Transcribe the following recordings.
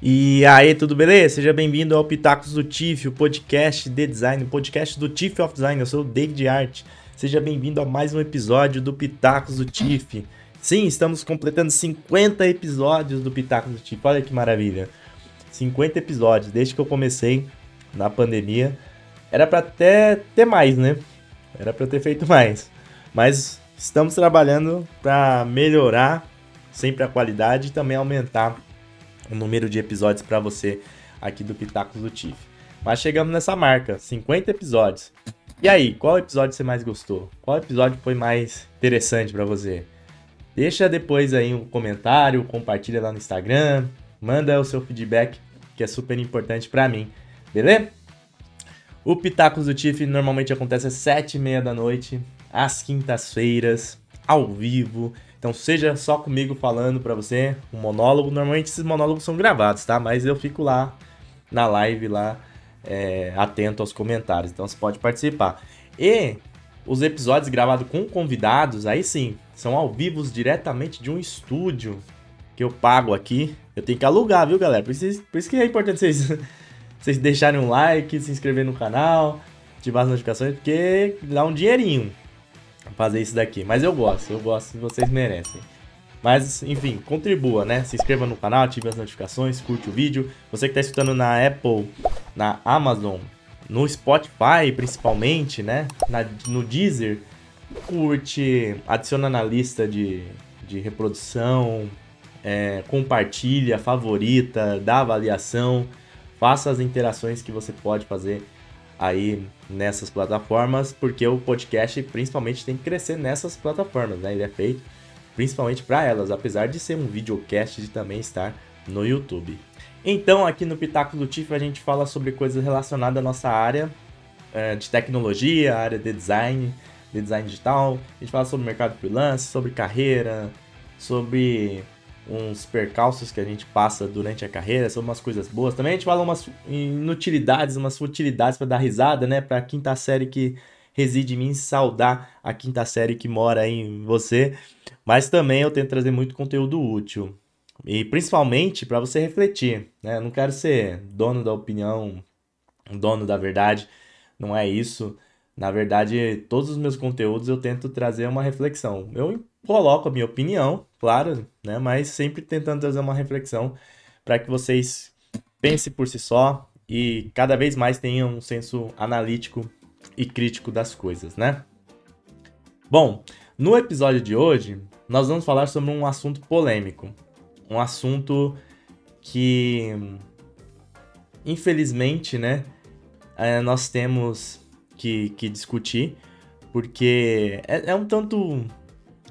E aí, tudo beleza? Seja bem-vindo ao Pitacos do TIFF, o podcast de design, o podcast do TIFF of Design. Eu sou o David Art. Seja bem-vindo a mais um episódio do Pitacos do TIFF. Sim, estamos completando 50 episódios do Pitacos do TIFF. Olha que maravilha. 50 episódios, desde que eu comecei na pandemia. Era pra até ter mais, né? Era pra ter feito mais. Mas estamos trabalhando para melhorar sempre a qualidade e também aumentar o número de episódios para você aqui do Pitacos do TIFF. Mas chegamos nessa marca, 50 episódios. E aí, qual episódio você mais gostou? Qual episódio foi mais interessante para você? Deixa depois aí um comentário, compartilha lá no Instagram, manda o seu feedback, que é super importante para mim, beleza? O Pitacos do TIFF normalmente acontece às 7h30 da noite, às quintas-feiras, ao vivo. Então seja só comigo falando pra você, um monólogo. Normalmente esses monólogos são gravados, tá? Mas eu fico lá na live, lá atento aos comentários. Então você pode participar. E os episódios gravados com convidados, aí sim, são ao vivo diretamente de um estúdio que eu pago aqui. Eu tenho que alugar, viu, galera? Por isso que é importante vocês deixarem um like, se inscrever no canal, ativar as notificações, porque dá um dinheirinho fazer isso daqui. Mas eu gosto, vocês merecem. Mas, enfim, contribua, né? Se inscreva no canal, ative as notificações, curte o vídeo. Você que está escutando na Apple, na Amazon, no Spotify principalmente, né? No Deezer, curte, adiciona na lista de reprodução, compartilha, favorita, dá avaliação, faça as interações que você pode fazer aí nessas plataformas, porque o podcast principalmente tem que crescer nessas plataformas, né? Ele é feito principalmente para elas, apesar de ser um videocast e também estar no YouTube. Então, aqui no Pitaco do TIFF a gente fala sobre coisas relacionadas à nossa área de tecnologia, área de design digital. A gente fala sobre mercado freelance, sobre carreira, sobre uns percalços que a gente passa durante a carreira, sobre umas coisas boas. Também a gente fala umas inutilidades, umas futilidades para dar risada, né? Para a quinta série que reside em mim, saudar a quinta série que mora aí em você. Mas também eu tento trazer muito conteúdo útil. E principalmente para você refletir, né? Eu não quero ser dono da opinião, dono da verdade. Não é isso. Na verdade, todos os meus conteúdos eu tento trazer uma reflexão. Eu coloco a minha opinião, claro, né? Mas sempre tentando trazer uma reflexão para que vocês pensem por si só e cada vez mais tenham um senso analítico e crítico das coisas, né? Bom, no episódio de hoje, nós vamos falar sobre um assunto polêmico. Um assunto que, infelizmente, né, nós temos que discutir, porque é um tanto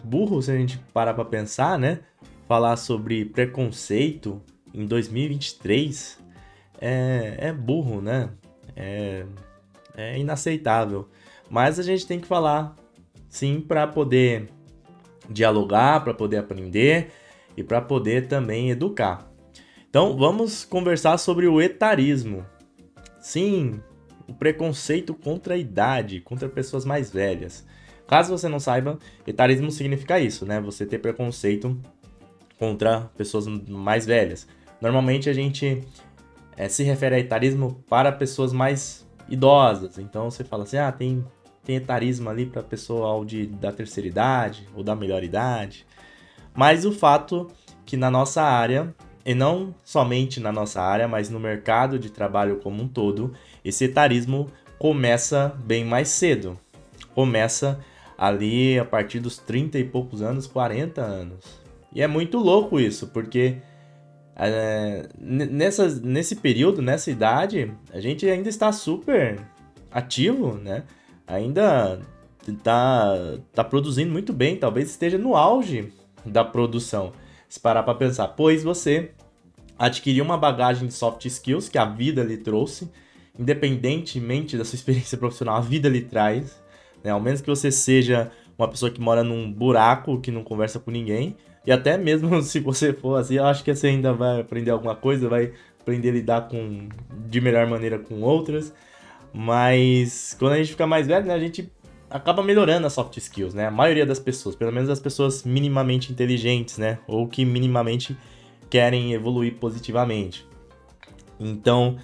burro se a gente parar pra pensar, né? Falar sobre preconceito em 2023 é burro, né? É inaceitável. Mas a gente tem que falar, sim, para poder dialogar, para poder aprender e para poder também educar. Então, vamos conversar sobre o etarismo. Sim, o preconceito contra a idade, contra pessoas mais velhas. Caso você não saiba, etarismo significa isso, né? Você ter preconceito contra pessoas mais velhas. Normalmente a gente se refere a etarismo para pessoas mais idosas. Então você fala assim, tem etarismo ali para pessoa da terceira idade ou da melhor idade. Mas o fato que na nossa área, e não somente na nossa área, mas no mercado de trabalho como um todo, esse etarismo começa bem mais cedo. Começa ali a partir dos 30 e poucos anos, 40 anos. E é muito louco isso, porque nesse período, nessa idade, a gente ainda está super ativo, né? Ainda tá produzindo muito bem, talvez esteja no auge da produção. Se parar para pensar, pois você adquiriu uma bagagem de soft skills que a vida lhe trouxe, independentemente da sua experiência profissional, a vida lhe traz, né? Ao menos que você seja uma pessoa que mora num buraco, que não conversa com ninguém, e até mesmo se você for assim, eu acho que você ainda vai aprender alguma coisa, vai aprender a lidar de melhor maneira com outras, mas quando a gente fica mais velho, né, a gente acaba melhorando as soft skills, né? A maioria das pessoas, pelo menos as pessoas minimamente inteligentes, né? Ou que minimamente querem evoluir positivamente. Então,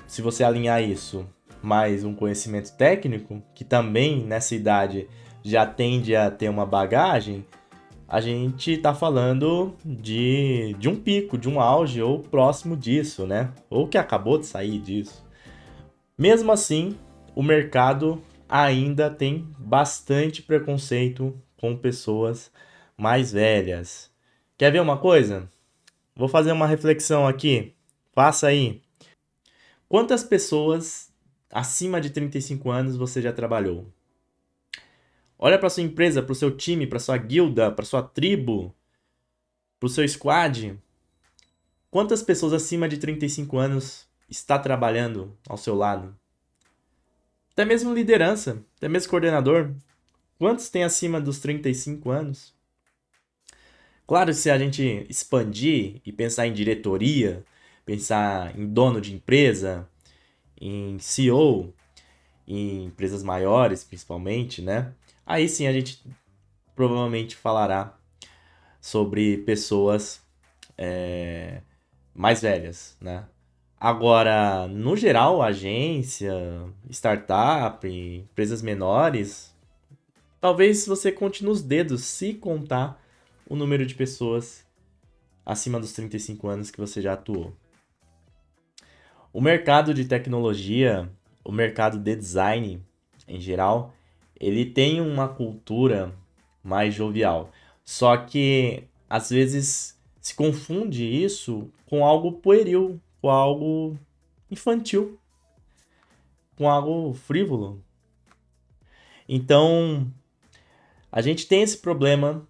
se você alinhar isso mais um conhecimento técnico, que também nessa idade já tende a ter uma bagagem, a gente está falando de um pico, de um auge ou próximo disso, né? Ou que acabou de sair disso. Mesmo assim, o mercado ainda tem bastante preconceito com pessoas mais velhas. Quer ver uma coisa? Vou fazer uma reflexão aqui. Faça aí. Quantas pessoas acima de 35 anos você já trabalhou? Olha para sua empresa, para o seu time, para sua guilda, para sua tribo, para o seu squad. Quantas pessoas acima de 35 anos está trabalhando ao seu lado? Até mesmo liderança, até mesmo coordenador. Quantos tem acima dos 35 anos? Claro, se a gente expandir e pensar em diretoria, pensar em dono de empresa, em CEO, em empresas maiores principalmente, né? Aí sim a gente provavelmente falará sobre pessoas mais velhas, né? Agora, no geral, agência, startup, empresas menores, talvez você conte nos dedos se contar o número de pessoas acima dos 35 anos que você já atuou. O mercado de tecnologia, o mercado de design em geral, ele tem uma cultura mais jovial. Só que às vezes se confunde isso com algo pueril, com algo infantil, com algo frívolo. Então, a gente tem esse problema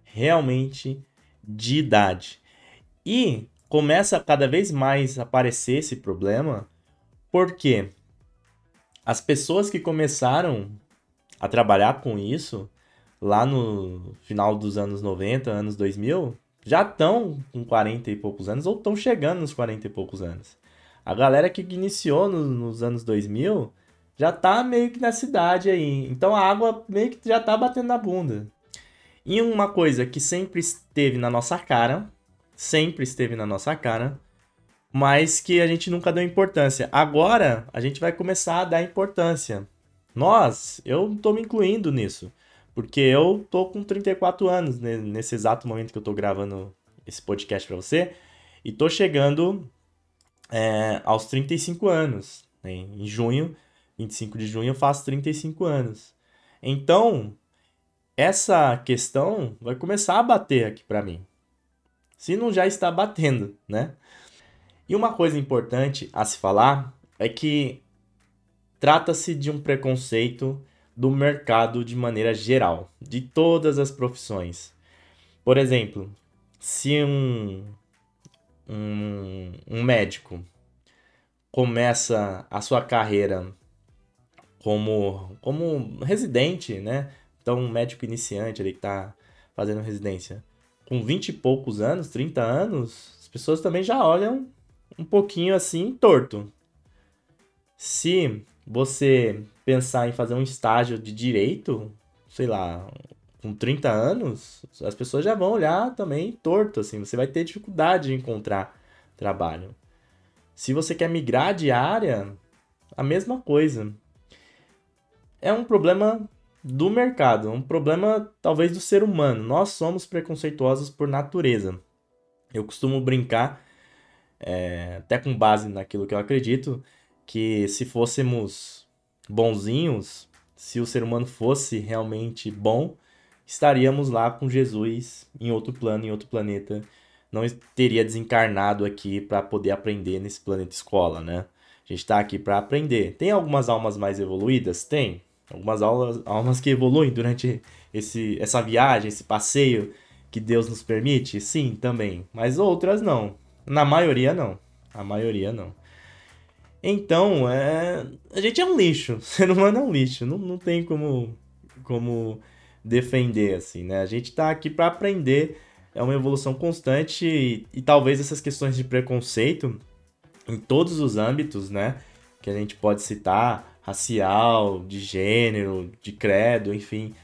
realmente de idade. E começa cada vez mais a aparecer esse problema porque as pessoas que começaram a trabalhar com isso lá no final dos anos 90, anos 2000, já estão com 40 e poucos anos ou estão chegando nos 40 e poucos anos. A galera que iniciou nos anos 2000 já tá meio que nessa idade aí. Então a água meio que já tá batendo na bunda. E uma coisa que sempre esteve na nossa cara, mas que a gente nunca deu importância. Agora a gente vai começar a dar importância. Eu tô me incluindo nisso, porque eu tô com 34 anos nesse exato momento que eu tô gravando esse podcast pra você, e tô chegando aos 35 anos. Né? Em junho, 25 de junho, eu faço 35 anos. Então, essa questão vai começar a bater aqui pra mim. Se não já está batendo, né? E uma coisa importante a se falar é que trata-se de um preconceito do mercado de maneira geral, de todas as profissões. Por exemplo, se um médico começa a sua carreira como residente, né? Então, um médico iniciante ali que está fazendo residência, com 20 e poucos anos, 30 anos, as pessoas também já olham um pouquinho assim torto. Se você pensar em fazer um estágio de direito, sei lá, com 30 anos, as pessoas já vão olhar também torto, assim, você vai ter dificuldade de encontrar trabalho. Se você quer migrar de área, a mesma coisa. É um problema do mercado, um problema talvez do ser humano. Nós somos preconceituosos por natureza. Eu costumo brincar, até com base naquilo que eu acredito, que se fôssemos bonzinhos, se o ser humano fosse realmente bom, estaríamos lá com Jesus em outro plano, em outro planeta. Não teria desencarnado aqui para poder aprender nesse planeta escola, né? A gente está aqui para aprender. Tem algumas almas mais evoluídas? Tem. Algumas almas que evoluem durante essa viagem, esse passeio que Deus nos permite? Sim, também. Mas outras não. Na maioria não. A maioria não. Então, a gente é um lixo. O ser humano é um lixo. Não tem como defender, assim, né? A gente tá aqui para aprender. É uma evolução constante e talvez essas questões de preconceito em todos os âmbitos, né? Que a gente pode citar, racial, de gênero, de credo, enfim.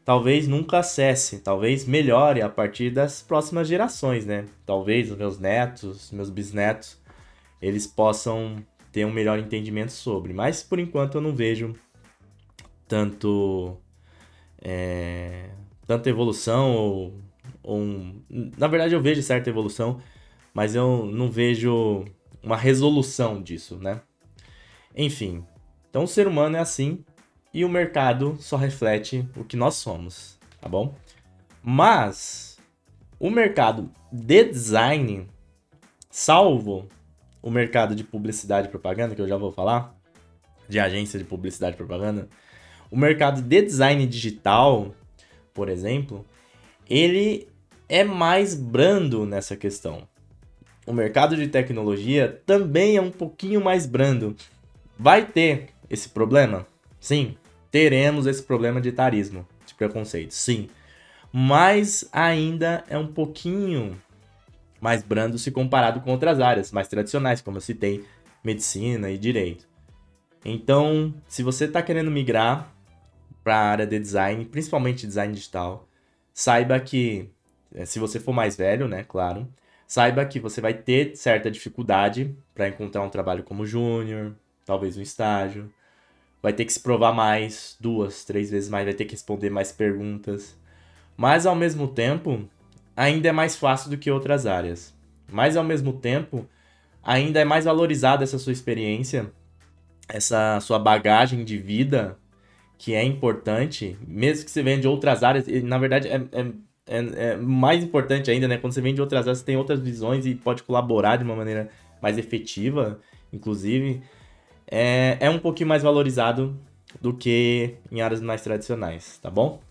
Talvez nunca cesse, talvez melhore a partir das próximas gerações, né? Talvez os meus netos, meus bisnetos eles possam ter um melhor entendimento sobre. Mas, por enquanto, eu não vejo tanta evolução na verdade, eu vejo certa evolução, mas eu não vejo uma resolução disso, né? Enfim, então o ser humano é assim e o mercado só reflete o que nós somos, tá bom? Mas o mercado de design, salvo o mercado de publicidade e propaganda, que eu já vou falar, de agência de publicidade e propaganda, o mercado de design digital, por exemplo, ele é mais brando nessa questão. O mercado de tecnologia também é um pouquinho mais brando. Vai ter esse problema? Sim, teremos esse problema de etarismo, de preconceito, sim. Mas ainda é um pouquinho mais brando se comparado com outras áreas mais tradicionais, como eu citei, medicina e direito. Então, se você está querendo migrar para a área de design, principalmente design digital, saiba que, se você for mais velho, né, claro, saiba que você vai ter certa dificuldade para encontrar um trabalho como júnior, talvez um estágio, vai ter que se provar mais, 2, 3 vezes mais, vai ter que responder mais perguntas, mas ao mesmo tempo, ainda é mais fácil do que outras áreas. Mas ao mesmo tempo, ainda é mais valorizada essa sua experiência, essa sua bagagem de vida, que é importante, mesmo que você venha de outras áreas, e na verdade é mais importante ainda, né? Quando você vem de outras áreas, você tem outras visões e pode colaborar de uma maneira mais efetiva, inclusive, é um pouquinho mais valorizado do que em áreas mais tradicionais, tá bom?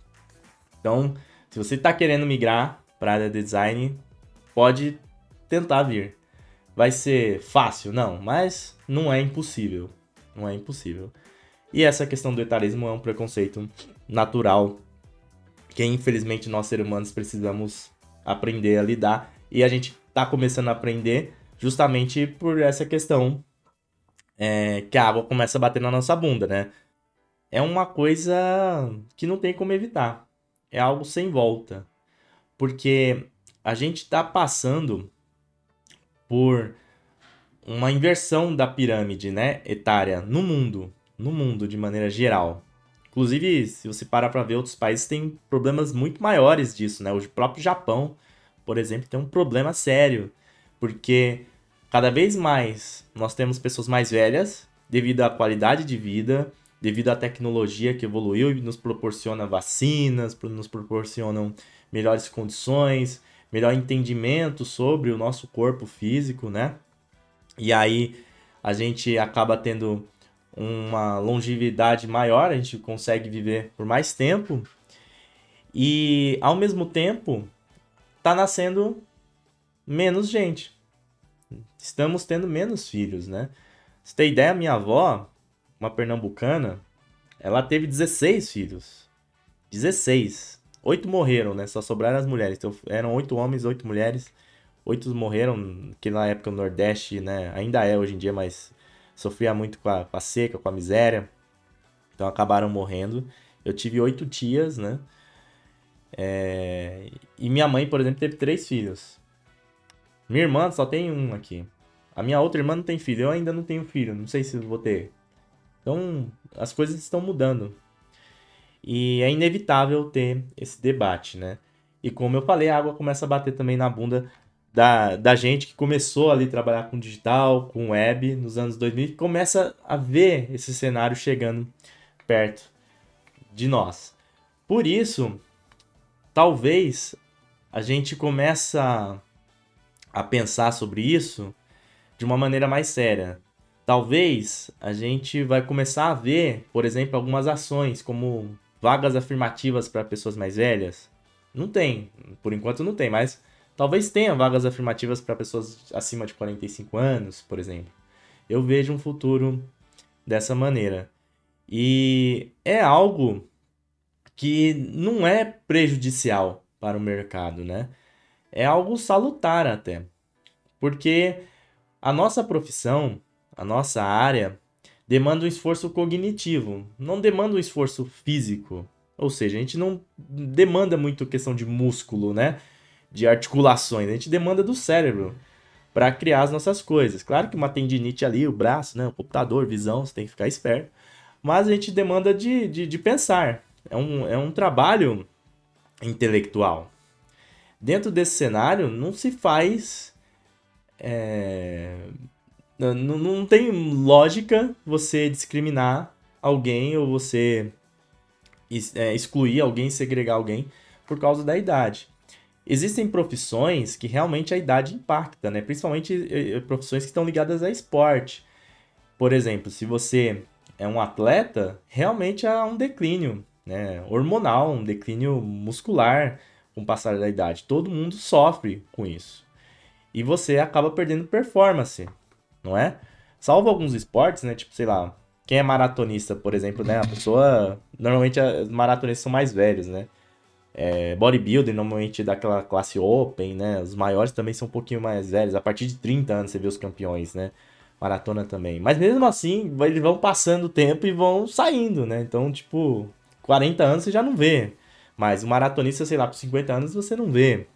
Então, se você está querendo migrar para a área de design, pode tentar vir. Vai ser fácil? Não, mas não é impossível. Não é impossível. E essa questão do etarismo é um preconceito natural que, infelizmente, nós seres humanos precisamos aprender a lidar. E a gente está começando a aprender justamente por essa questão que a água começa a bater na nossa bunda, né? É uma coisa que não tem como evitar. É algo sem volta. Porque a gente está passando por uma inversão da pirâmide, né, etária no mundo de maneira geral. Inclusive, se você parar para ver, outros países têm problemas muito maiores disso, né? O próprio Japão, por exemplo, tem um problema sério, porque cada vez mais nós temos pessoas mais velhas, devido à qualidade de vida, devido à tecnologia que evoluiu e nos proporciona vacinas, nos proporcionam melhores condições, melhor entendimento sobre o nosso corpo físico, né? E aí a gente acaba tendo uma longevidade maior, a gente consegue viver por mais tempo e ao mesmo tempo tá nascendo menos gente. Estamos tendo menos filhos, né? Você tem ideia, minha avó, uma pernambucana, ela teve 16 filhos. 16. 8 morreram, né? Só sobraram as mulheres. Então eram 8 homens, 8 mulheres. 8 morreram, que na época o Nordeste, né? Ainda é hoje em dia, mas sofria muito com a seca, com a miséria. Então acabaram morrendo. Eu tive 8 tias, né? E minha mãe, por exemplo, teve 3 filhos. Minha irmã só tem um aqui. A minha outra irmã não tem filho. Eu ainda não tenho filho. Não sei se vou ter. Então, as coisas estão mudando. E é inevitável ter esse debate, né? E como eu falei, a água começa a bater também na bunda da gente que começou ali a trabalhar com digital, com web nos anos 2000, que começa a ver esse cenário chegando perto de nós. Por isso, talvez a gente começa a pensar sobre isso de uma maneira mais séria. Talvez a gente vai começar a ver, por exemplo, algumas ações como vagas afirmativas para pessoas mais velhas. Não tem, por enquanto não tem, mas talvez tenha vagas afirmativas para pessoas acima de 45 anos, por exemplo. Eu vejo um futuro dessa maneira. E é algo que não é prejudicial para o mercado, né? É algo salutar até. Porque a nossa profissão, a nossa área, demanda um esforço cognitivo, não demanda um esforço físico. Ou seja, a gente não demanda muito questão de músculo, né? De articulações, a gente demanda do cérebro. para criar as nossas coisas. Claro que uma tendinite ali, o braço, né, o computador, visão, você tem que ficar esperto, mas a gente demanda de pensar. É um trabalho intelectual. Dentro desse cenário, não se faz. Não tem lógica você discriminar alguém ou você excluir alguém, segregar alguém por causa da idade. Existem profissões que realmente a idade impacta, né? Principalmente profissões que estão ligadas a esporte. Por exemplo, se você é um atleta, realmente há um declínio, né, hormonal, um declínio muscular com o passar da idade. Todo mundo sofre com isso. E você acaba perdendo performance, não é? Salvo alguns esportes, né? Tipo, sei lá, quem é maratonista, por exemplo, né? A pessoa. Normalmente os maratonistas são mais velhos, né? Bodybuilding, normalmente daquela classe Open, né? Os maiores também são um pouquinho mais velhos. A partir de 30 anos você vê os campeões, né? Maratona também. Mas mesmo assim, eles vão passando o tempo e vão saindo, né? Então, tipo, 40 anos você já não vê. Mas o maratonista, sei lá, com 50 anos você não vê.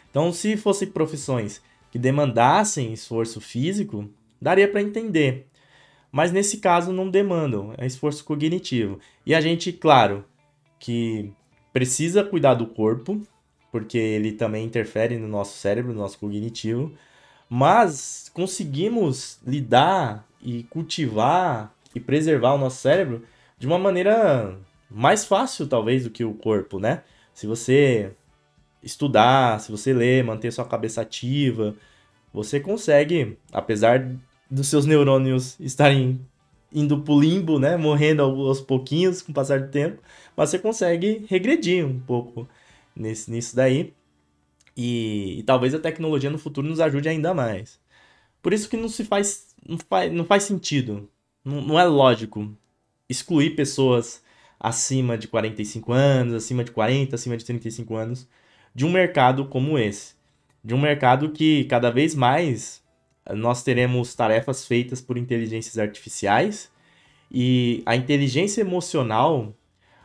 Então, se fossem profissões que demandassem esforço físico, daria para entender. Mas nesse caso não demandam, é esforço cognitivo. E a gente, claro, que precisa cuidar do corpo, porque ele também interfere no nosso cérebro, no nosso cognitivo, mas conseguimos lidar e cultivar e preservar o nosso cérebro de uma maneira mais fácil, talvez, do que o corpo, né? Se você estudar, se você ler, manter sua cabeça ativa, você consegue, apesar dos seus neurônios estarem indo pro limbo, né, morrendo aos pouquinhos com o passar do tempo, mas você consegue regredir um pouco nisso daí. E talvez a tecnologia no futuro nos ajude ainda mais. Por isso que não faz sentido, não é lógico excluir pessoas acima de 45 anos, acima de 40, acima de 35 anos, de um mercado como esse. De um mercado que cada vez mais nós teremos tarefas feitas por inteligências artificiais e a inteligência emocional,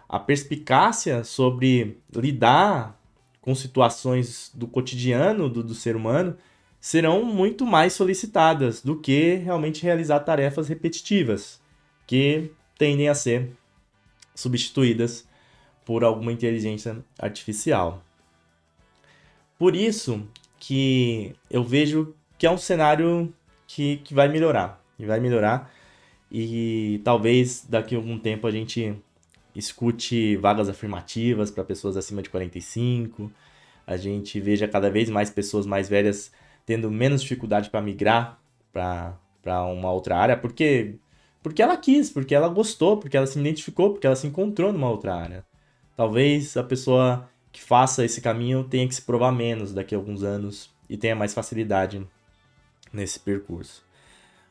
a perspicácia sobre lidar com situações do cotidiano do ser humano serão muito mais solicitadas do que realmente realizar tarefas repetitivas, que tendem a ser substituídas por alguma inteligência artificial. Por isso que eu vejo que é um cenário que vai melhorar. E vai melhorar. E talvez daqui a algum tempo a gente escute vagas afirmativas para pessoas acima de 45. A gente veja cada vez mais pessoas mais velhas tendo menos dificuldade para migrar para uma outra área, porque ela quis, porque ela gostou, porque ela se identificou, porque ela se encontrou numa outra área. Talvez a pessoa que faça esse caminho tenha que se provar menos daqui a alguns anos e tenha mais facilidade nesse percurso.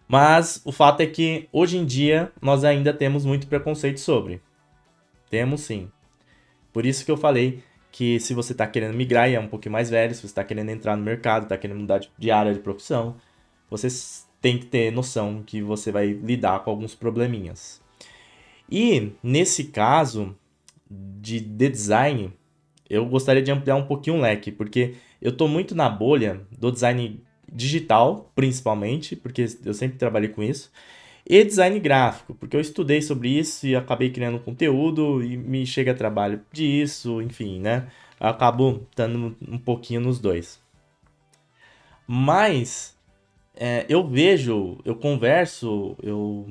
Mas o fato é que hoje em dia nós ainda temos muito preconceito sobre. Temos sim. Por isso que eu falei que se você está querendo migrar e é um pouquinho mais velho, se você está querendo entrar no mercado, está querendo mudar de área de profissão, você tem que ter noção que você vai lidar com alguns probleminhas. E nesse caso de design, eu gostaria de ampliar um pouquinho o leque, porque eu estou muito na bolha do design digital, principalmente, porque eu sempre trabalhei com isso, e design gráfico, porque eu estudei sobre isso e acabei criando conteúdo e me chega trabalho disso, enfim, né? Eu acabo estando um pouquinho nos dois. Mas eu vejo, eu converso, eu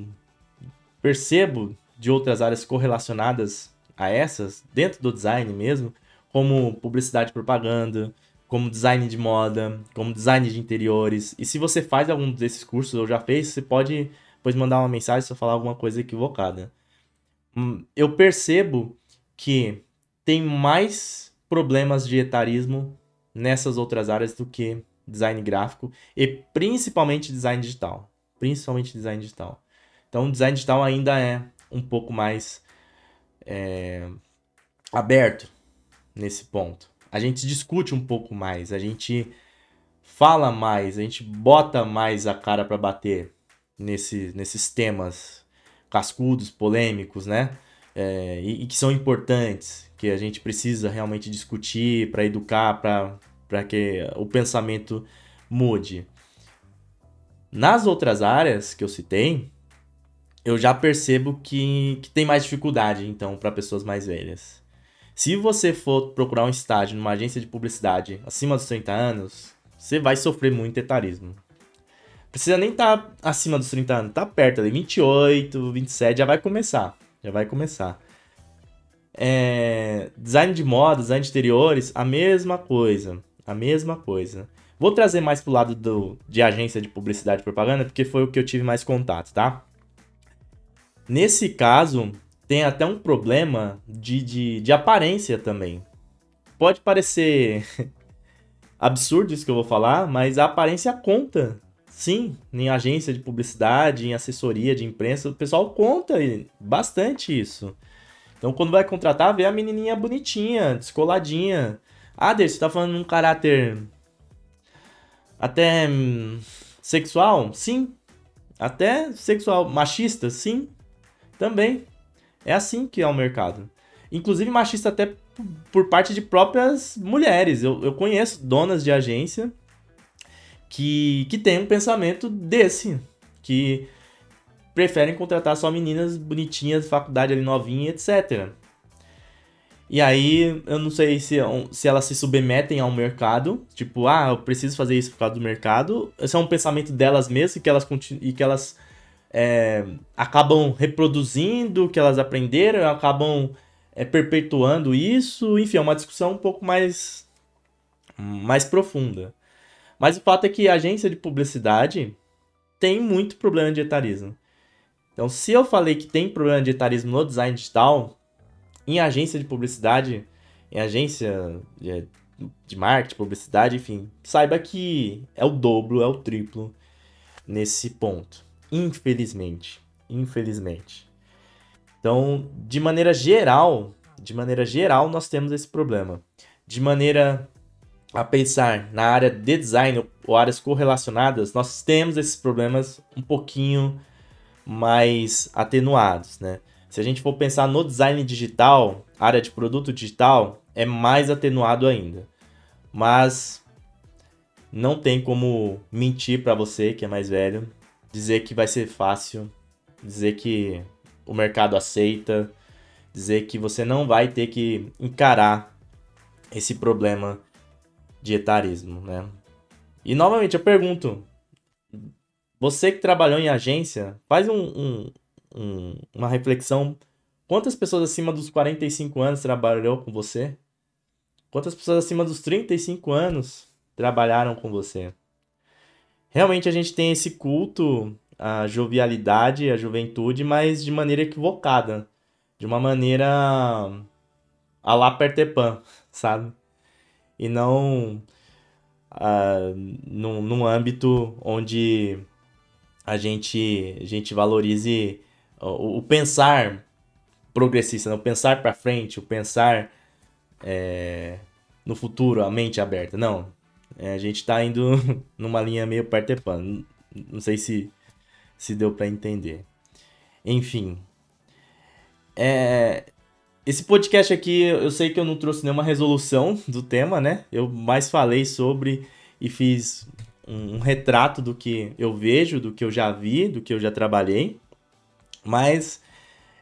percebo de outras áreas correlacionadas a essas, dentro do design mesmo, como publicidade e propaganda, como design de moda, como design de interiores. E se você faz algum desses cursos ou já fez, você pode depois mandar uma mensagem se eu falar alguma coisa equivocada. Eu percebo que tem mais problemas de etarismo nessas outras áreas do que design gráfico e principalmente design digital. Principalmente design digital. Então, o design digital ainda é um pouco mais aberto nesse ponto. A gente discute um pouco mais, a gente fala mais, a gente bota mais a cara para bater nesses temas cascudos, polêmicos, né? E que são importantes, que a gente precisa realmente discutir para educar, para que o pensamento mude. Nas outras áreas que eu citei, eu já percebo que tem mais dificuldade, então, para pessoas mais velhas. Se você for procurar um estágio numa agência de publicidade acima dos 30 anos, você vai sofrer muito etarismo. Precisa nem estar acima dos 30 anos, tá perto ali, 28, 27, já vai começar. Design de moda, design de interiores, a mesma coisa. Vou trazer mais pro lado de agência de publicidade e propaganda, porque foi o que eu tive mais contato, tá? Nesse caso, tem até um problema de aparência também. Pode parecer absurdo isso que eu vou falar, mas a aparência conta. Sim, em agência de publicidade, em assessoria de imprensa, o pessoal conta bastante isso. Então, quando vai contratar, vê a menininha bonitinha, descoladinha. Ah, Deus, você tá falando num caráter até sexual? Sim. Até sexual. Machista? Sim. Também. É assim que é o mercado. Inclusive machista até por parte de próprias mulheres. Eu conheço donas de agência que têm um pensamento desse. Que preferem contratar só meninas bonitinhas, faculdade ali novinha, etc. E aí, eu não sei se elas se submetem ao mercado. Tipo, eu preciso fazer isso por causa do mercado. Esse é um pensamento delas mesmas e que elas acabam reproduzindo o que elas aprenderam, acabam perpetuando isso. Enfim, é uma discussão um pouco mais profunda. Mas o fato é que a agência de publicidade tem muito problema de etarismo. Então, se eu falei que tem problema de etarismo no design digital, em agência de publicidade, em agência de marketing, publicidade, enfim, saiba que é o dobro, é o triplo nesse ponto. Infelizmente. Então, de maneira geral, nós temos esse problema. De maneira a pensar na área de design ou áreas correlacionadas, nós temos esses problemas um pouquinho mais atenuados, né? Se a gente for pensar no design digital, área de produto digital, é mais atenuado ainda. Mas não tem como mentir para você que é mais velho, dizer que vai ser fácil, dizer que o mercado aceita, dizer que você não vai ter que encarar esse problema de etarismo, né? E novamente eu pergunto, você que trabalhou em agência, faz uma reflexão. Quantas pessoas acima dos 45 anos trabalhou com você? Quantas pessoas acima dos 35 anos trabalharam com você? Realmente a gente tem esse culto à jovialidade, à juventude, mas de maneira equivocada. De uma maneira à la Peter Pan, sabe? E não num âmbito onde a gente valorize o pensar progressista, né? O pensar para frente, o pensar no futuro, a mente aberta. Não, a gente tá indo numa linha meio Peter Pan. Não sei se deu para entender. Enfim, esse podcast aqui, eu sei que eu não trouxe nenhuma resolução do tema, né? Eu mais falei sobre e fiz um retrato do que eu vejo, do que eu já vi, do que eu já trabalhei. Mas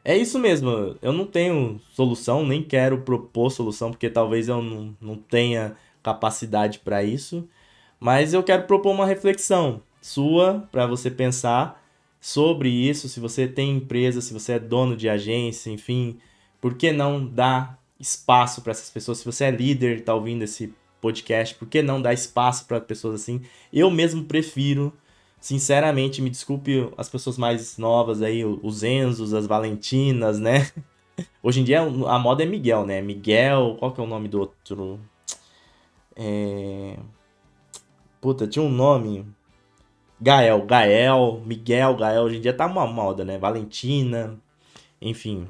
é isso mesmo, eu não tenho solução, nem quero propor solução, porque talvez eu não tenha capacidade para isso. Mas eu quero propor uma reflexão sua para você pensar sobre isso, se você tem empresa, se você é dono de agência, enfim, por que não dar espaço para essas pessoas? Se você é líder e está ouvindo esse podcast, por que não dar espaço para pessoas assim? Eu mesmo prefiro, sinceramente, me desculpe as pessoas mais novas aí, os Enzos, as Valentinas, né? Hoje em dia a moda é Miguel, né? Miguel, qual que é o nome do outro? Puta, tinha um nome. Gael, Miguel, Gael, hoje em dia tá uma moda, né? Valentina, enfim.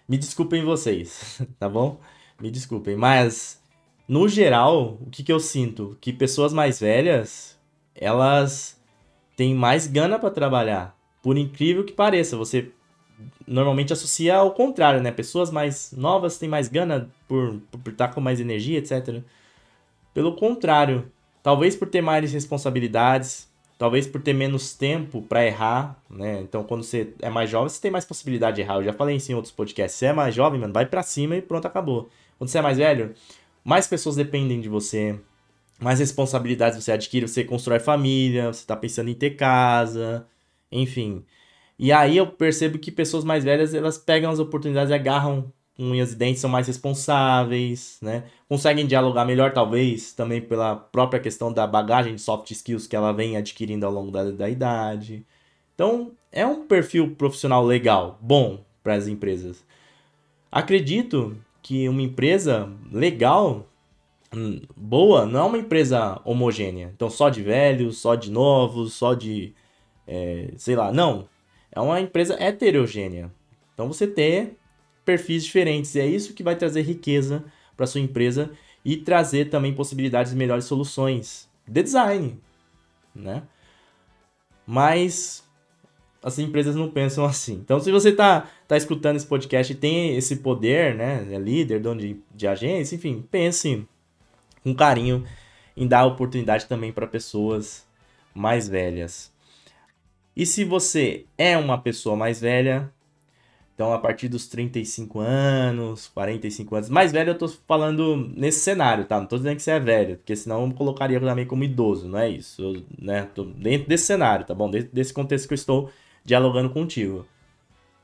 Me desculpem vocês, tá bom? Me desculpem, mas no geral, o que eu sinto? Que pessoas mais velhas, elas têm mais gana para trabalhar. Por incrível que pareça, você normalmente associa ao contrário, né? Pessoas mais novas têm mais gana por estar com mais energia, etc. Pelo contrário, Talvez por ter mais responsabilidades, talvez por ter menos tempo para errar, né? Então, quando você é mais jovem, você tem mais possibilidade de errar. Eu já falei isso em outros podcasts. Se é mais jovem, mano, vai pra cima e pronto, acabou. Quando você é mais velho, mais pessoas dependem de você, mais responsabilidades você adquire, você constrói família, você tá pensando em ter casa, enfim. E aí eu percebo que pessoas mais velhas, elas pegam as oportunidades e agarram com unhas e dentes, são mais responsáveis, né? Conseguem dialogar melhor, talvez, também pela própria questão da bagagem de soft skills que ela vem adquirindo ao longo da idade. Então, é um perfil profissional legal, bom para as empresas. Acredito que uma empresa legal, boa, não é uma empresa homogênea. Então, só de velhos, só de novos, só de, sei lá, não. É uma empresa heterogênea. Então, você tem perfis diferentes. E é isso que vai trazer riqueza para sua empresa e trazer também possibilidades de melhores soluções de design, né? Mas as empresas não pensam assim. Então, se você tá escutando esse podcast e tem esse poder, né? É líder, dono de agência, enfim, pense com carinho em dar oportunidade também para pessoas mais velhas. E se você é uma pessoa mais velha, então a partir dos 35 anos, 45 anos, mais velho eu tô falando nesse cenário, tá? Não tô dizendo que você é velho, porque senão eu me colocaria também como idoso, não é isso? Eu, né, tô dentro desse cenário, tá bom? Desse contexto que eu estou dialogando contigo.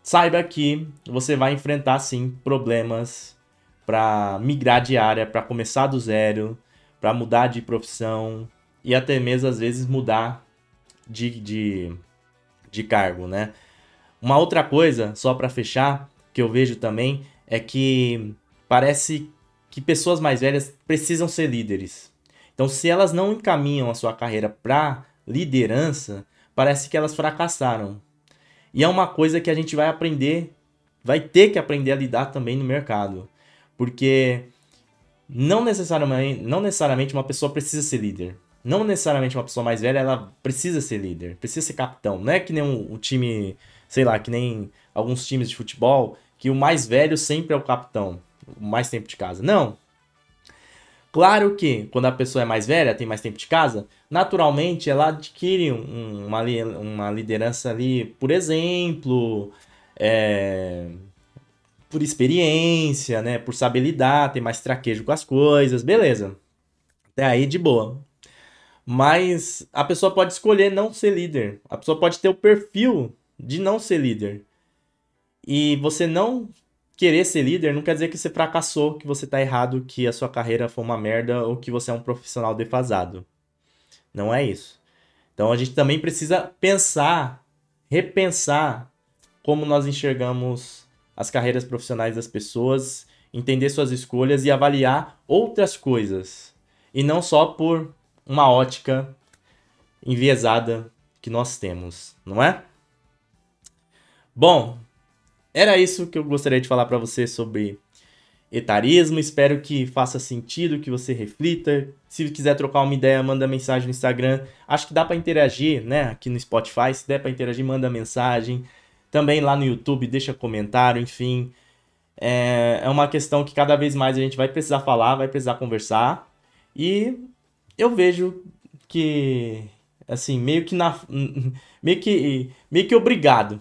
Saiba que você vai enfrentar, sim, problemas para migrar de área, para começar do zero, para mudar de profissão e até mesmo, às vezes, mudar de cargo, né? Uma outra coisa, só para fechar, que eu vejo também, é que parece que pessoas mais velhas precisam ser líderes. Então, se elas não encaminham a sua carreira para liderança, parece que elas fracassaram. E é uma coisa que a gente vai aprender, vai ter que aprender a lidar também no mercado. Porque não necessariamente uma pessoa precisa ser líder. Não necessariamente uma pessoa mais velha, ela precisa ser líder, precisa ser capitão. Não é que nem um time, sei lá, que nem alguns times de futebol, que o mais velho sempre é o capitão, o mais tempo de casa. Não. Claro que quando a pessoa é mais velha, tem mais tempo de casa, naturalmente ela adquire uma liderança ali, por exemplo, por experiência, né? Por saber lidar, ter mais traquejo com as coisas, beleza. Até aí de boa. Mas a pessoa pode escolher não ser líder. A pessoa pode ter o perfil de não ser líder. E você não querer ser líder não quer dizer que você fracassou, que você tá errado, que a sua carreira foi uma merda ou que você é um profissional defasado. Não é isso. Então a gente também precisa pensar, repensar como nós enxergamos as carreiras profissionais das pessoas, entender suas escolhas e avaliar outras coisas. E não só por uma ótica enviesada que nós temos, não é? Bom, era isso que eu gostaria de falar para você sobre etarismo. Espero que faça sentido, que você reflita. Se quiser trocar uma ideia, manda mensagem no Instagram. Acho que dá para interagir, né? Aqui no Spotify, se der para interagir, manda mensagem. Também lá no YouTube, deixa comentário, enfim. É uma questão que cada vez mais a gente vai precisar falar, vai precisar conversar. E eu vejo que, assim, meio que obrigado,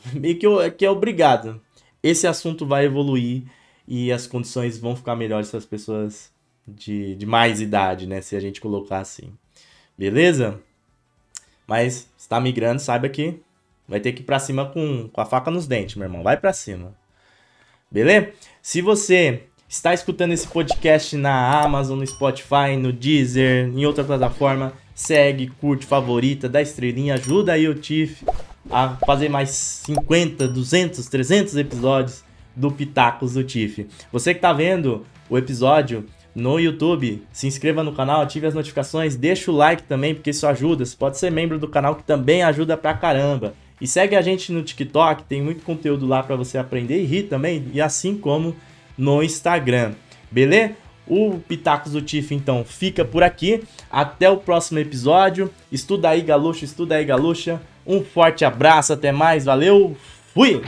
que é obrigado. Esse assunto vai evoluir e as condições vão ficar melhores para as pessoas de mais idade, né? Se a gente colocar assim. Beleza? Mas se tá migrando, saiba que vai ter que ir pra cima com a faca nos dentes, meu irmão. Vai pra cima. Beleza? Se você está escutando esse podcast na Amazon, no Spotify, no Deezer, em outra plataforma, segue, curte, favorita, dá estrelinha, ajuda aí o Tiff a fazer mais 50, 200, 300 episódios do Pitacos do Tiff. Você que tá vendo o episódio no YouTube, se inscreva no canal, ative as notificações, deixa o like também, porque isso ajuda. Você pode ser membro do canal, que também ajuda pra caramba. E segue a gente no TikTok, tem muito conteúdo lá pra você aprender e rir também, e assim como no Instagram. Beleza? O Pitacos do Tiff, então, fica por aqui. Até o próximo episódio. Estuda aí, galucho, estuda aí, galucha. Um forte abraço, até mais, valeu, fui!